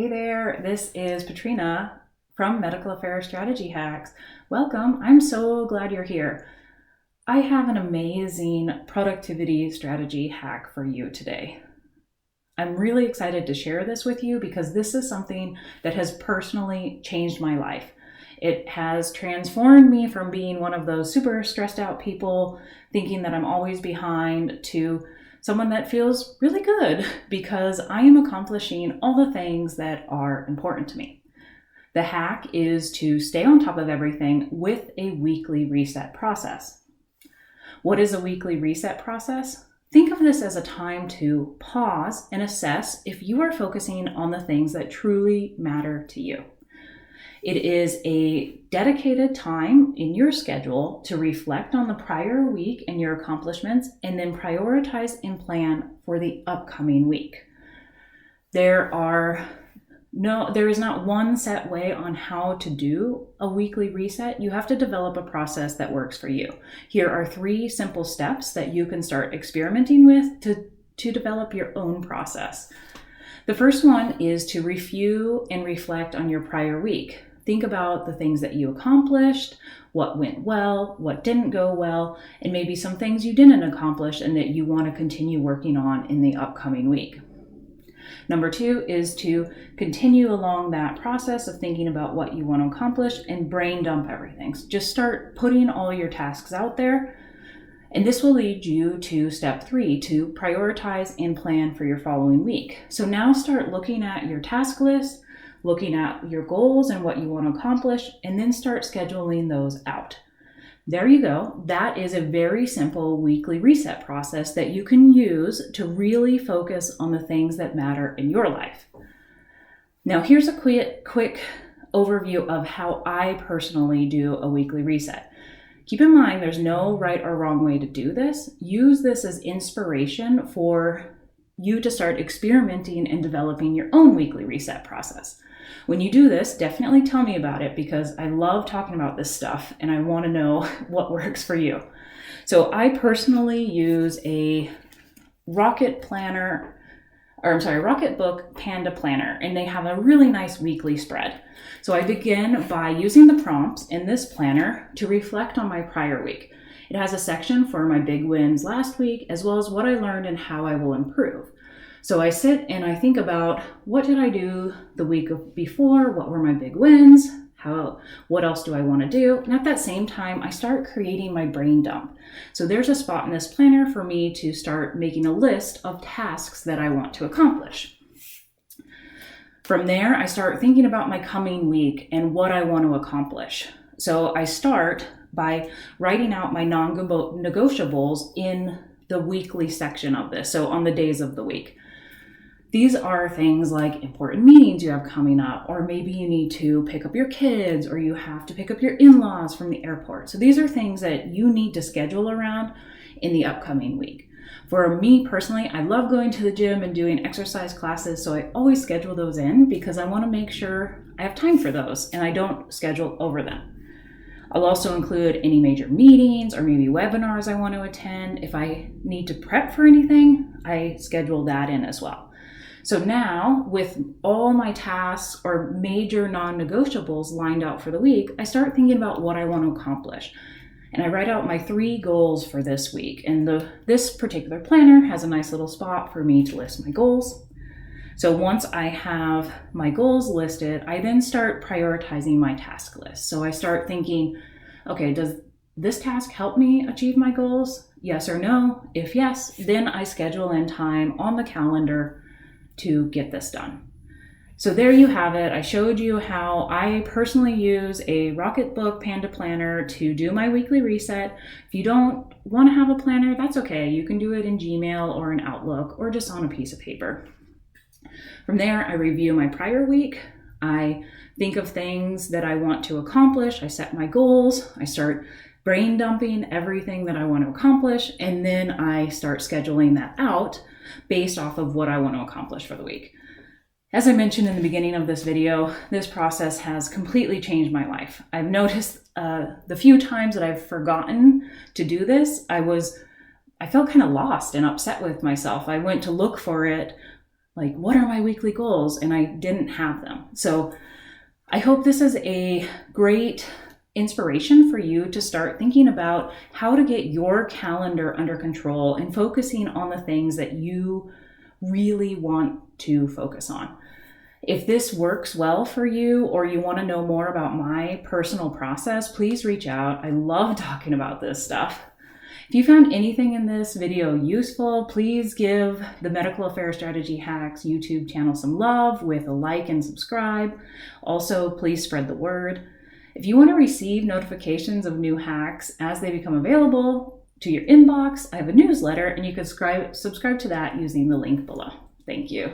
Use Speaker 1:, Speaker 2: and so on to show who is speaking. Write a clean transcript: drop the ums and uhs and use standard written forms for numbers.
Speaker 1: Hey there, this is Patrina from Medical Affairs Strategy Hacks. Welcome, I'm so glad you're here. I have an amazing productivity strategy hack for you today. I'm really excited to share this with you because this is something that has personally changed my life. It has transformed me from being one of those super stressed out people thinking that I'm always behind to someone that feels really good because I am accomplishing all the things that are important to me. The hack is to stay on top of everything with a weekly reset process. What is a weekly reset process? Think of this as a time to pause and assess if you are focusing on the things that truly matter to you. It is a dedicated time in your schedule to reflect on the prior week and your accomplishments, and then prioritize and plan for the upcoming week. There is not one set way on how to do a weekly reset. You have to develop a process that works for you. Here are 3 simple steps that you can start experimenting with to develop your own process. The first one is to review and reflect on your prior week. Think about the things that you accomplished, what went well, what didn't go well, and maybe some things you didn't accomplish and that you want to continue working on in the upcoming week. Number 2 is to continue along that process of thinking about what you want to accomplish and brain dump everything. So just start putting all your tasks out there. And this will lead you to step 3, to prioritize and plan for your following week. So now start looking at your task list, looking at your goals and what you want to accomplish, and then start scheduling those out. There you go. That is a very simple weekly reset process that you can use to really focus on the things that matter in your life. Now, here's a quick overview of how I personally do a weekly reset. Keep in mind, there's no right or wrong way to do this. Use this as inspiration for you to start experimenting and developing your own weekly reset process. When you do this, definitely tell me about it because I love talking about this stuff and I want to know what works for you. So I personally use a Rocket Book Panda Planner, and they have a really nice weekly spread. So I begin by using the prompts in this planner to reflect on my prior week. It has a section for my big wins last week, as well as what I learned and how I will improve. So I sit and I think about, what did I do the week before? What were my big wins? What else do I want to do? And at that same time, I start creating my brain dump. So there's a spot in this planner for me to start making a list of tasks that I want to accomplish. From there, I start thinking about my coming week and what I want to accomplish. So I start by writing out my non-negotiables in the weekly section of this, so on the days of the week. These are things like important meetings you have coming up, or maybe you need to pick up your kids, or you have to pick up your in-laws from the airport. So these are things that you need to schedule around in the upcoming week. For me personally, I love going to the gym and doing exercise classes, so I always schedule those in because I want to make sure I have time for those and I don't schedule over them. I'll also include any major meetings or maybe webinars I want to attend. If I need to prep for anything, I schedule that in as well. So now, with all my tasks or major non-negotiables lined out for the week, I start thinking about what I want to accomplish. And I write out my 3 goals for this week. And this particular planner has a nice little spot for me to list my goals. So once I have my goals listed, I then start prioritizing my task list. So I start thinking, okay, does this task help me achieve my goals? Yes or no? If yes, then I schedule in time on the calendar to get this done. So there you have it. I showed you how I personally use a Rocket Book Panda Planner to do my weekly reset. If you don't want to have a planner, that's okay. You can do it in Gmail or in Outlook or just on a piece of paper. From there, I review my prior week. I think of things that I want to accomplish. I set my goals. I start brain dumping everything that I want to accomplish, and then I start scheduling that out based off of what I want to accomplish for the week. As I mentioned in the beginning of this video, this process has completely changed my life. I've noticed the few times that I've forgotten to do this, I felt kind of lost and upset with myself. I went to look for it like, what are my weekly goals? And I didn't have them. So I hope this is a great inspiration for you to start thinking about how to get your calendar under control and focusing on the things that you really want to focus on. If this works well for you, or you want to know more about my personal process, please reach out. I love talking about this stuff. If you found anything in this video useful, please give the Medical Affairs Strategy Hacks YouTube channel some love with a like and subscribe. Also, please spread the word. If you want to receive notifications of new hacks as they become available to your inbox, I have a newsletter, and you can subscribe to that using the link below. Thank you.